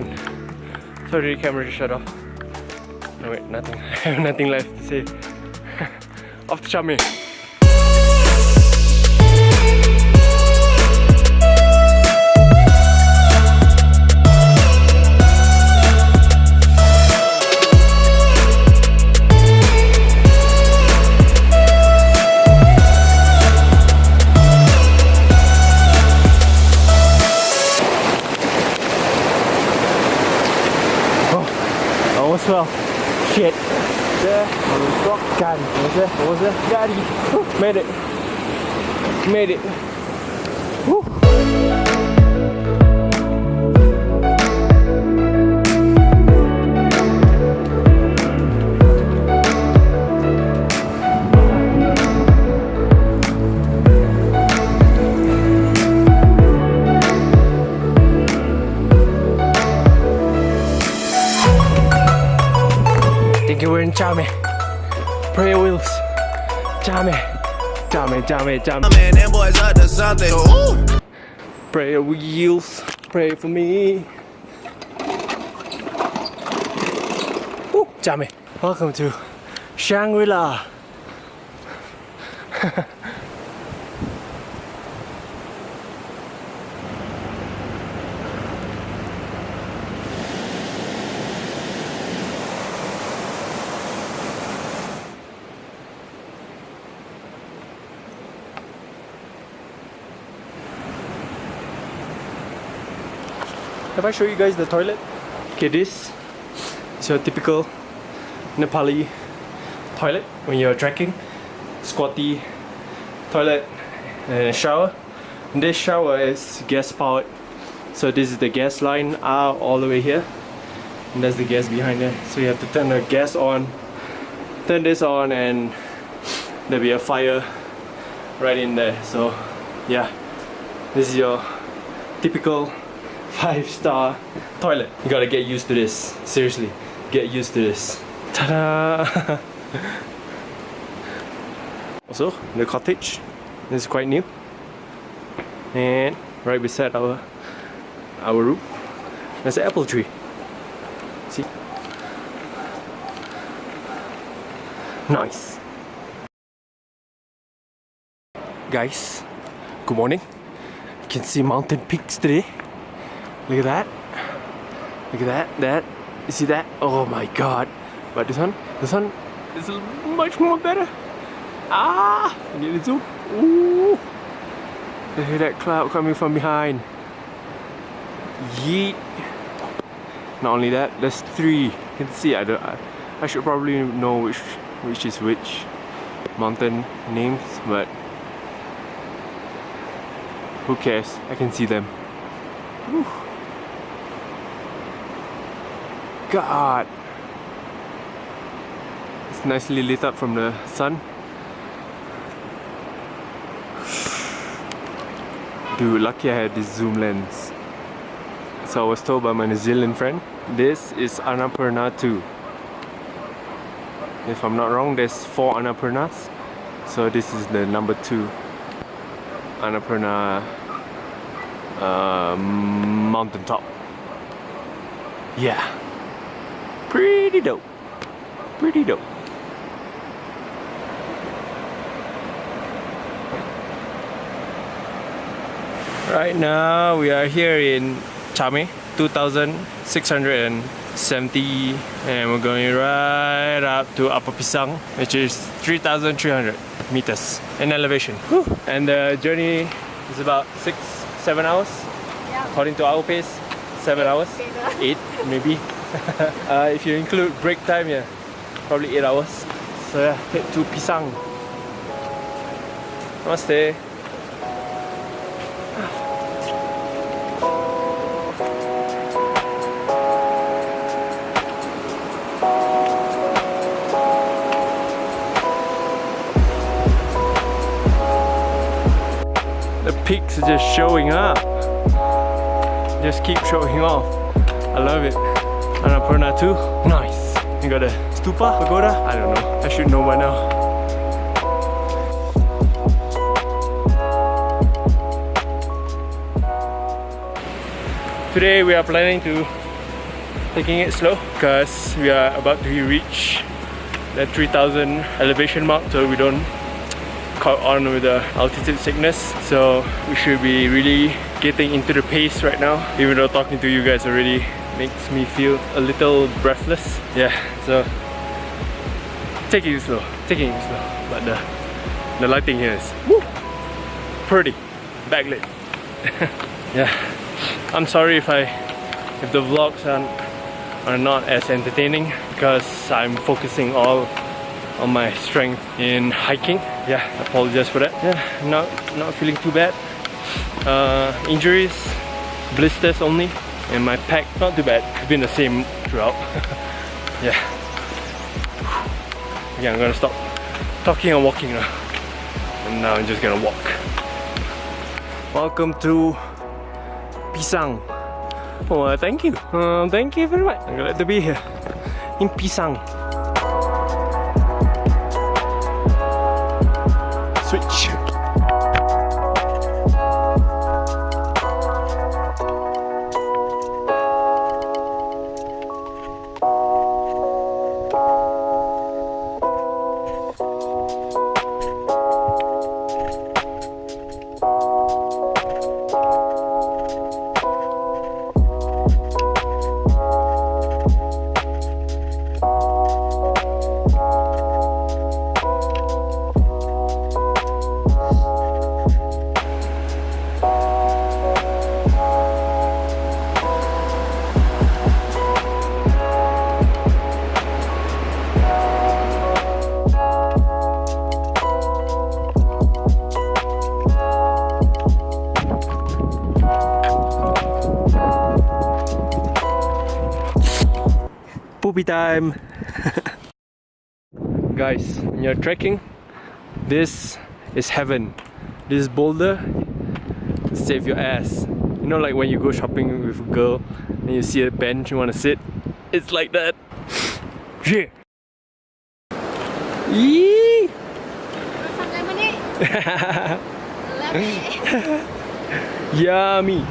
100%. Sorry, the camera just shut off. No wait, nothing. I have nothing left to say. Off to Chame. Well, shit. Merontokkan. What was it? Jadi. Made it. Made it. Woo. We're in Chame. Prayer wheels. Chame. Chame, Chame, Chame. Man, them boys up to something. Ooh. Prayer wheels. Pray for me. Ooh, Chame. Welcome to Shangri-La. Have I shown you guys the toilet? Okay, this is your typical Nepali toilet when you're trekking. Squatty toilet and a shower. And this shower is gas powered. So this is the gas line out all the way here. And there's the gas behind there. So you have to turn the gas on, turn this on, and there'll be a fire right in there. So yeah, this is your typical 5-star toilet. You gotta get used to this. Seriously, get used to this. Ta-da! Also, the cottage. This is quite new. And right beside our room, there's an apple tree. See? Nice. Guys, good morning. You can see mountain peaks today. Look at that. Look at that. You see that? Oh my god. But this one is much more better. Ah! Get the zoom. Ooh! You hear that cloud coming from behind. Yeet. Not only that, there's 3. You can see. I should probably know which is which mountain names, but who cares? I can see them. Whew. God, it's nicely lit up from the sun. Dude, lucky I had this zoom lens. So I was told by my New Zealand friend, this is Annapurna 2. If I'm not wrong, there's 4 Annapurnas. So this is the number 2 Annapurna mountaintop. Yeah. Pretty dope. Pretty dope. Right now we are here in Chame, 2,670, and we're going right up to Upper Pisang, which is 3,300 meters in elevation. Whew. And the journey is about 6-7 hours, yeah. According to our pace. 7 hours, 8 maybe. If you include break time, yeah, probably 8 hours. So yeah, head to Pisang. Namaste. The peaks are just showing up. Just keep showing off. I love it. Annapurna 2, nice. You got a stupa, pagoda? I don't know. I should know by now. Today we are planning to taking it slow because we are about to reach the 3000 elevation mark, so we don't caught on with the altitude sickness. So we should be really getting into the pace right now, even though talking to you guys already makes me feel a little breathless. Yeah, so taking it slow. But the lighting here is woo, pretty backlit. Yeah, I'm sorry if the vlogs are not as entertaining because I'm focusing all on my strength in hiking. Yeah, I apologize for that. Yeah, not feeling too bad. Injuries, blisters only, and my pack not too bad. It's been the same throughout. Yeah. Okay, I'm gonna stop talking and walking now. And now I'm just gonna walk. Welcome to Pisang. Oh, thank you. Thank you very much. I'm glad to be here in Pisang. Switch. Poopy time. Guys, when you're trekking, this is heaven. This boulder save your ass. You know, like when you go shopping with a girl and you see a bench you want to sit, it's like that. Yeah. Yee. Yummy.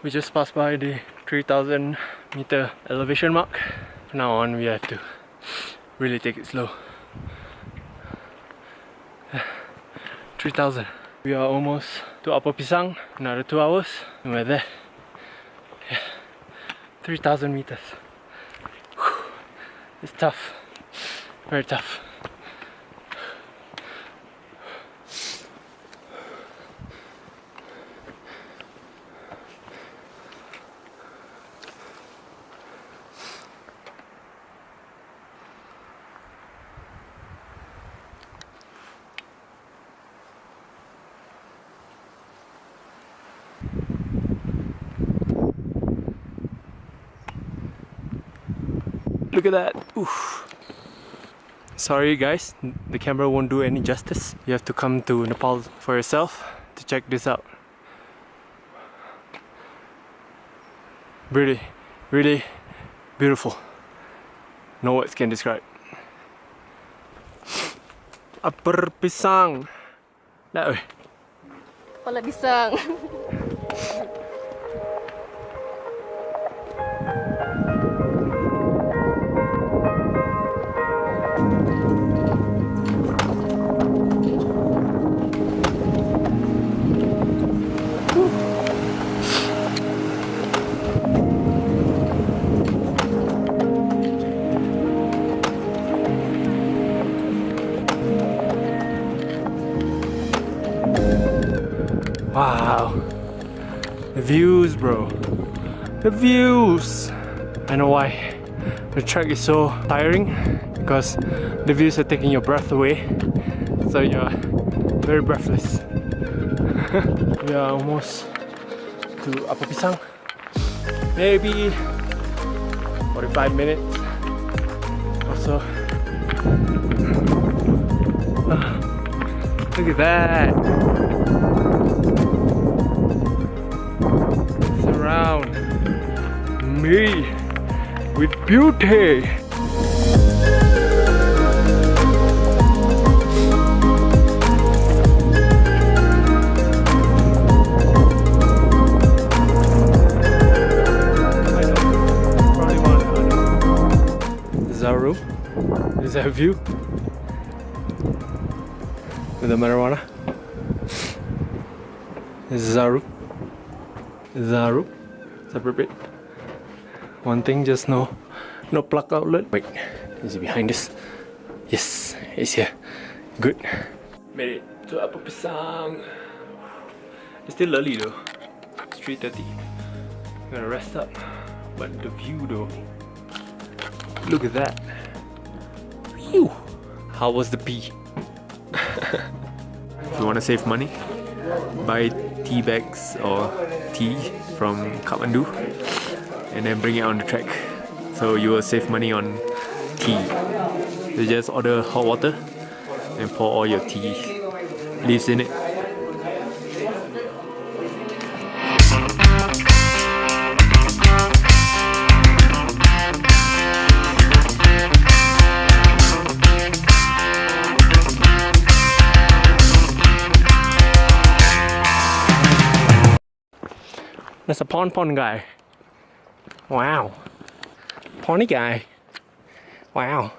We just passed by the 3000 meter elevation mark. From now on we have to really take it slow. 3000. We are almost to Upper Pisang. Another 2 hours and we're there. Yeah. 3000 meters. Whew. It's tough. Very tough. Look at that. Oof. Sorry guys, the camera won't do any justice. You have to come to Nepal for yourself to check this out. Really, really beautiful. No words can describe. Upper Pisang. That way. Pala Pisang. Wow. The views, bro. The views. I know why the trek is so tiring, because the views are taking your breath away. So you're very breathless. We are almost to Upper Pisang. Maybe 45 minutes or so. Look at that. Surround me with beauty. Zaru, is that a view? With the marijuana. Zaru. Zaru. Separate. One thing, just no plug outlet. Wait, is it behind us? Yes, it's here. Good. Made it to Upper Pisang. It's still early though. It's 3:30. I'm gonna rest up. But the view though. Look at that. Phew. How was the pee? If you want to save money, buy tea bags or tea from Kathmandu and then bring it on the track. So you will save money on tea. You just order hot water and pour all your tea leaves in it. That's a pon guy. Wow. Pony guy. Wow.